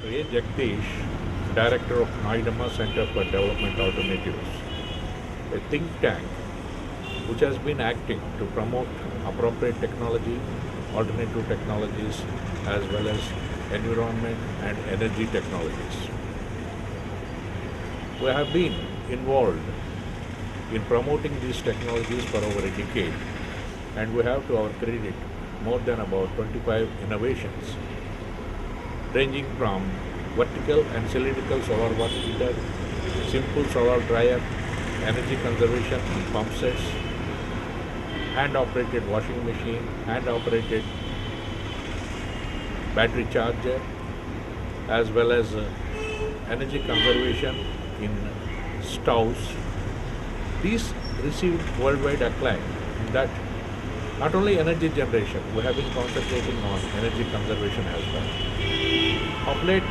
A. Jagdish, Director of Noidama Center for Development Alternatives, a think tank which has been acting to promote appropriate technology, alternative technologies, as well as environment and energy technologies. We have been involved in promoting these technologies for over a decade, and we have to our credit more than about 25 innovations, ranging from vertical and cylindrical solar water heater, simple solar dryer, energy conservation in pump sets, hand-operated washing machine, hand-operated battery charger, as well as energy conservation in stoves. These received worldwide acclaim in that not only energy generation, we have been concentrating on energy conservation as well. Of late,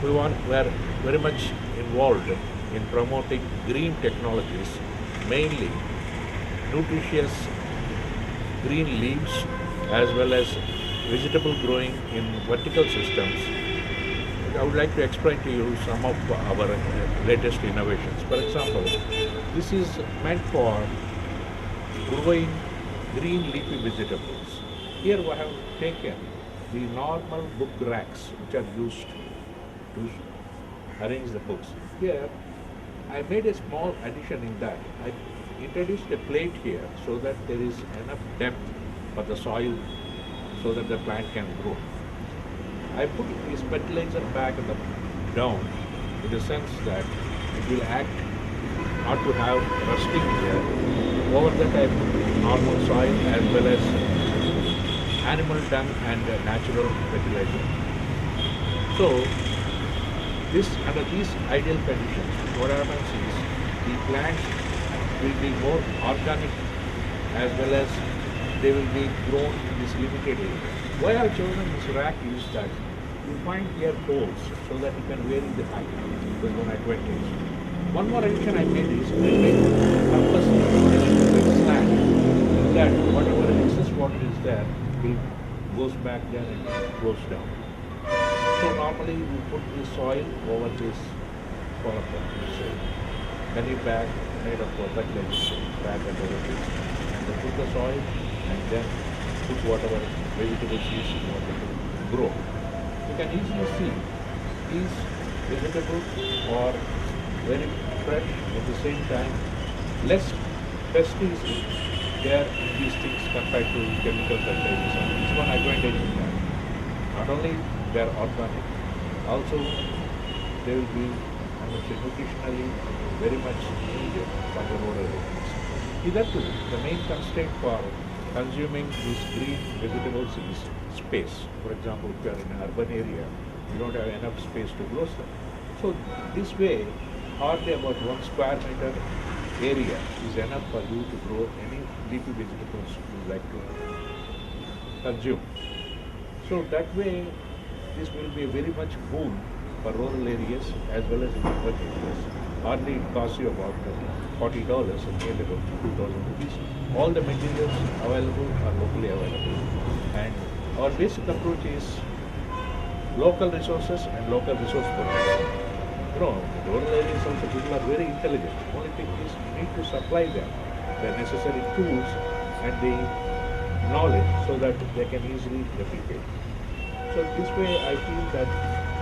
we are very much involved in promoting green technologies, mainly nutritious green leaves as well as vegetable growing in vertical systems. I would like to explain to you some of our latest innovations. For example, this is meant for growing green leafy vegetables. Here we have taken the normal book racks which are used to arrange the books. Here I made a small addition in that. I introduced a plate here so that there is enough depth for the soil so that the plant can grow. I put this fertilizer bag in the down in the sense that it will act not to have rusting here. Over that I put normal soil as well as animal dung and natural fertilizer. So this under these ideal conditions, what happens is the plants will be more organic as well as they will be grown in this limited area. Why I have chosen this rack is that you find here holes so that you can vary the height. This is one advantage. One more addition I made is I made purposely slant so that whatever excess water is there will goes back there and goes down. So normally we put the soil over this column. So penny bag made of fertilizer bag and everything, and then put the soil and then put whatever vegetable seeds you want to grow. You can easily see these vegetables are very fresh at the same time, less pesticides there in these things compared to chemical fertilizers. It's one advantage in that. Not only they are organic, also they will be nutritionally very much needed for the rural areas. Hitherto, the main constraint for consuming these green vegetables is space. For example, if you are in an urban area, you don't have enough space to grow them. So this way, hardly about 1 square meter area is enough for you to grow any leafy vegetables you like to consume. So that way, this will be very much boon for rural areas as well as in urban areas. Hardly it costs you about $40 and nearly about 2,000 rupees. All the materials available are locally available. And our basic approach is local resources and local resource production. You know, in rural areas also people are very intelligent. Only thing is you need to supply them the necessary tools and the knowledge so that they can easily replicate. So this way I feel that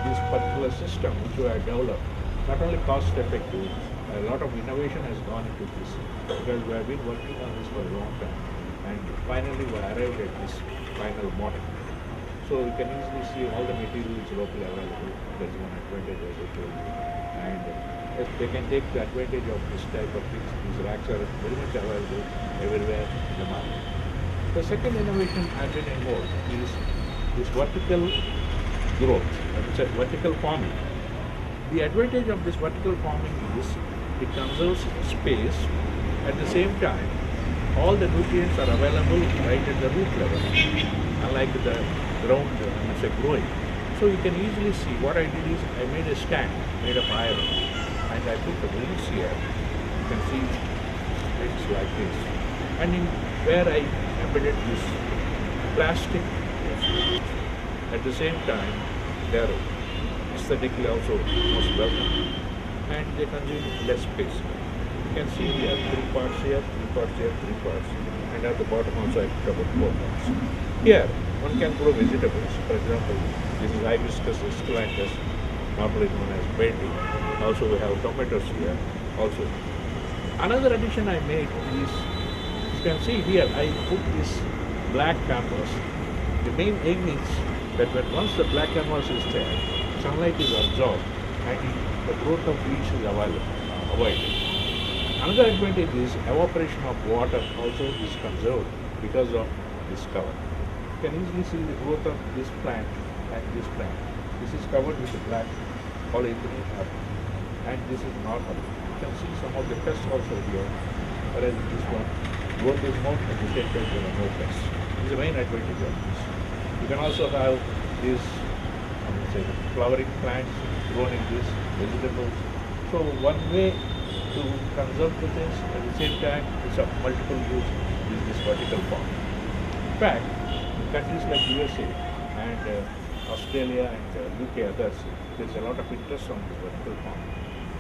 this particular system which we have developed, not only cost effective, a lot of innovation has gone into this because we have been working on this for a long time and finally we arrived at this final model. So you can easily see all the materials locally available. There is one advantage as I told you. And if they can take the advantage of this type of things, these racks are very much available everywhere in the market. The second innovation I've been involved is this vertical growth, it's a vertical farming. The advantage of this vertical farming is it conserves space. At the same time, all the nutrients are available right at the root level, unlike the ground growing. So you can easily see what I did is I made a stand made of iron and I put the roots here. You can see it's like this. And in where I embedded this plastic, at the same time there aesthetically also most welcome, and they consume less space. You can see here 3 parts here, 3 parts here, 3 parts, and at the bottom also I put about 4 parts. Here one can grow vegetables. For example, this is hibiscus esculentus, normally known as bendi. Also we have tomatoes here. Also, another addition I made is, you can see here I put this black canvas. The main aim is that when once the black canvas is there, sunlight is absorbed and the growth of weeds is avoided. Another advantage is evaporation of water also is conserved because of this cover. You can easily see the growth of this plant and this plant. This is covered with the black polyethylene wrapper, and this is normal. You can see some of the pests also here, whereas this one, growth is more, at the same time there are no pests. This is the main advantage of this. You can also have these flowering plants grown in these vegetables. So one way to conserve the things, at the same time it's of multiple use is this vertical farm. In fact, in countries like USA and Australia and UK others, there's a lot of interest on the vertical farm.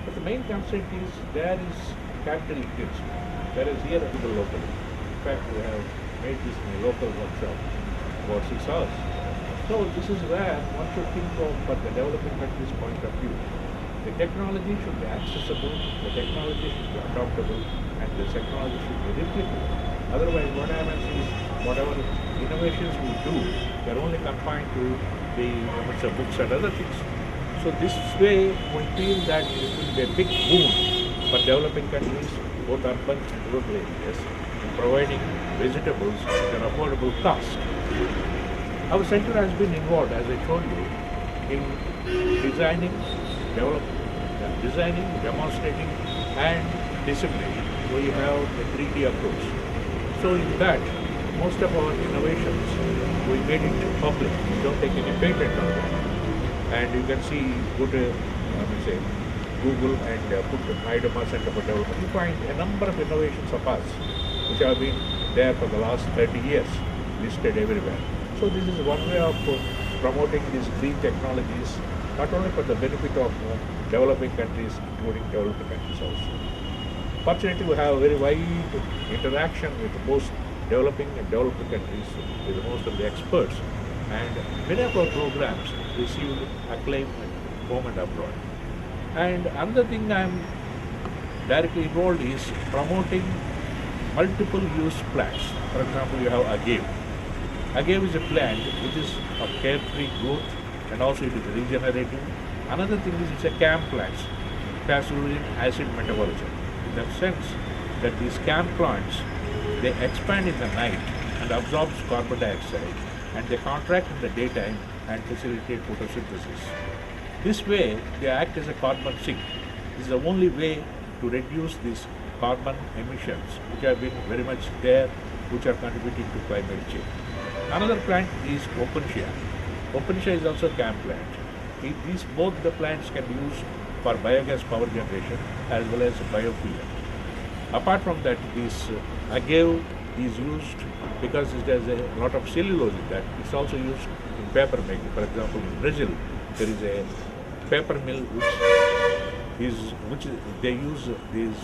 But the main constraint is there is capital intensive, whereas here it is locally. In fact, we have made this in a local workshop for 6 hours. So this is where one should think of for the developing countries' point of view. The technology should be accessible, the technology should be adoptable, and the technology should be replicable. Otherwise, what happens is whatever innovations we do, they're only confined to the books and other things. So this way, we feel that it will be a big boon for developing countries, both urban and rural areas, in providing vegetables at an affordable cost. Our center has been involved, as I told you, in designing, demonstrating, and disseminating. We have a 3D approach. So in that, most of our innovations, we made it public. We don't take any patent on them. And you can see, Google and put the IDEMA Center for Development. You find a number of innovations of us, which have been there for the last 30 years, listed everywhere. So this is one way of promoting these green technologies, not only for the benefit of developing countries, including developing countries also. Fortunately, we have a very wide interaction with most developing and developing countries, with most of the experts, and many of our programs received acclaim at home and abroad. And another thing I am directly involved is promoting multiple use plants. For example, you have agave. Agave is a plant which is of carefree growth, and also it is regenerative. Another thing is it's a CAM plant, caffeine acid metabolism. In the sense that these CAM plants, they expand in the night and absorb carbon dioxide, and they contract in the daytime and facilitate photosynthesis. This way, they act as a carbon sink. This is the only way to reduce these carbon emissions, which have been very much there, which are contributing to climate change. Another plant is Opuntia. Opuntia is also a CAM plant. These both the plants can be used for biogas power generation as well as biofuel. Apart from that, this agave is used because it has a lot of cellulose in that. It's also used in paper making. For example, in Brazil, there is a paper mill which they use these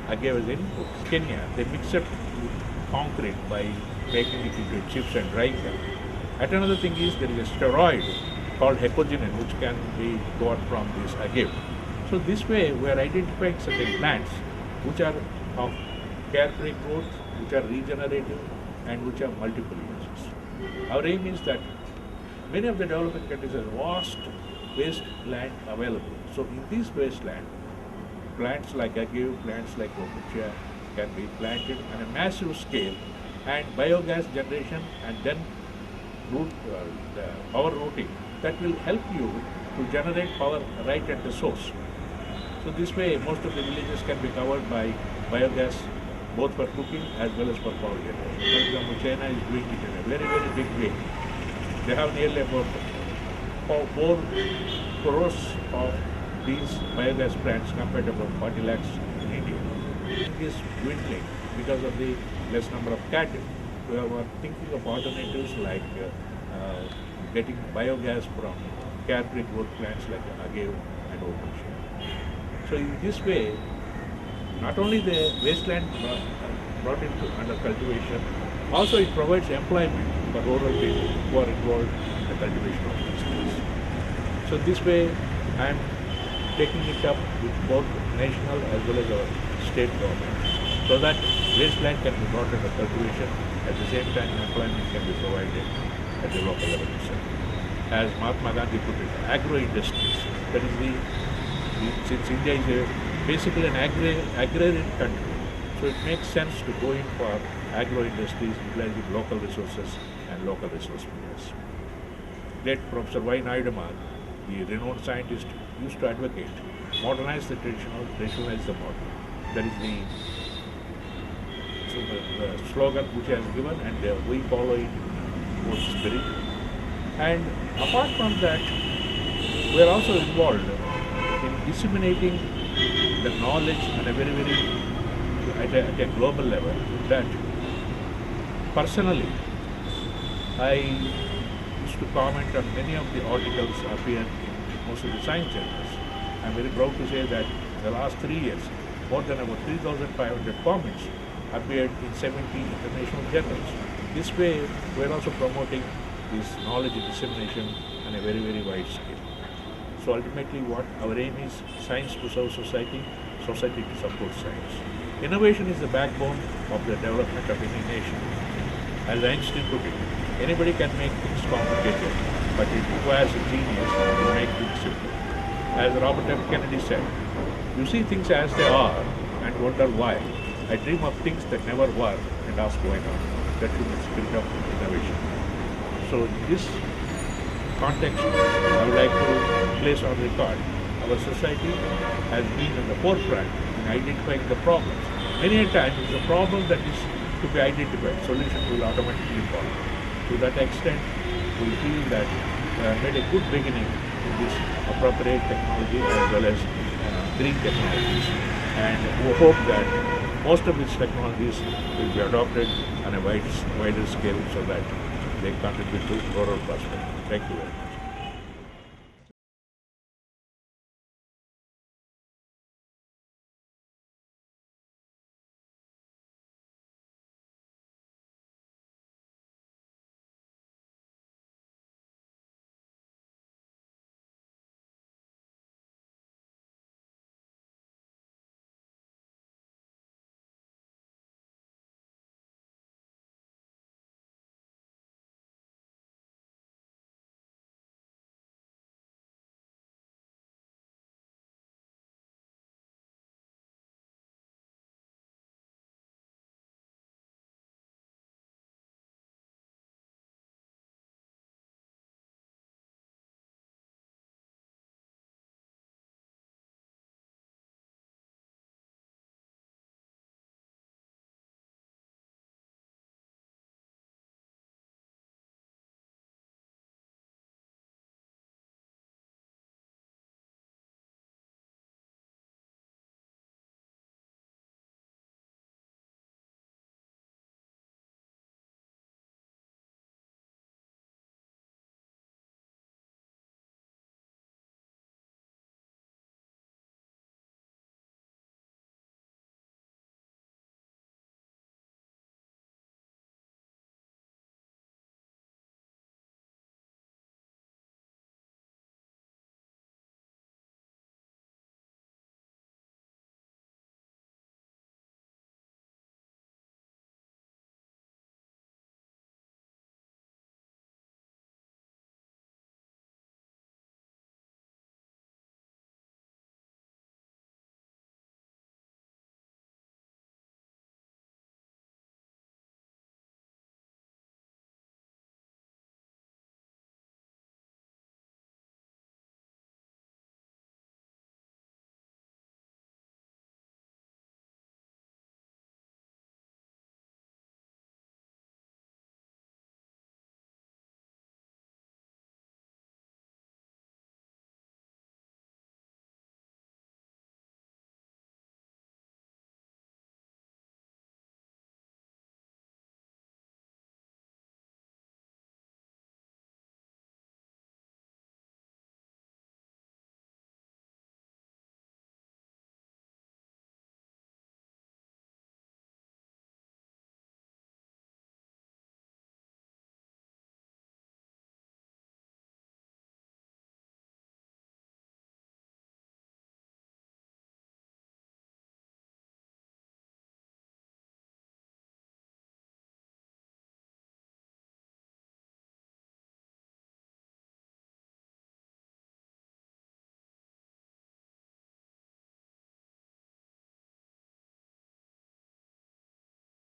agave as input. Kenya, they mix it with concrete by making it into chips and drying them. And another thing is there is a steroid called hecogenin which can be got from this agave. So this way we are identifying certain plants which are of carefree growth, which are regenerative, and which have multiple uses. Our aim is that many of the developing countries have vast wasteland available. So in this wasteland, plants like agave, plants like Opuntia can be planted on a massive scale, and biogas generation and then the power routing, that will help you to generate power right at the source. So this way most of the villages can be covered by biogas, both for cooking as well as for power generation. For example, China is doing it in a very, very big way. They have nearly about 4 crores of these biogas plants compared to about 40 lakhs in India. It is dwindling because of the less number of cattle. We are thinking of alternatives like getting biogas from carefree growth plants like Agave and OpenShare. So in this way, not only the wasteland brought into under cultivation, also it provides employment for rural people who are involved in the cultivation of these trees. So this way, I am taking it up with both national as well as our state government, so that wasteland can be brought under cultivation. At the same time, employment can be provided at the local level itself. As Mahatma Gandhi put it, agro-industries. That is since India is basically an agrarian country, so it makes sense to go in for agro-industries utilizing local resources and local resource players. Late Professor Y. Naidamar, the renowned scientist, used to advocate modernize the traditional, rationalize the modern. That is the slogan which he has given, and we follow it in both spirit. And apart from that, we are also involved in disseminating the knowledge at a at a global level. That personally, I used to comment on many of the articles appear in most of the science journals. I'm very proud to say that in the last 3 years, more than about 3,500 comments appeared in 70 international journals. This way, we're also promoting this knowledge dissemination on a very wide scale. So ultimately, what our aim is: science to serve society, society to support science. Innovation is the backbone of the development of any nation. As Einstein put it, anybody can make things complicated, but it requires a genius to make things simple. As Robert F. Kennedy said, you see things as they are and wonder why. I dream of things that never were and ask why not. That should be the spirit of innovation. So in this context, I would like to place on record, our society has been in the forefront in identifying the problems. Many a time it's a problem that is to be identified, solution will automatically follow. To that extent, we feel that we have made a good beginning in this appropriate technology as well as green technologies. And we hope that most of these technologies will be adopted on a wider scale so that they contribute to rural prosperity. Thank you very much.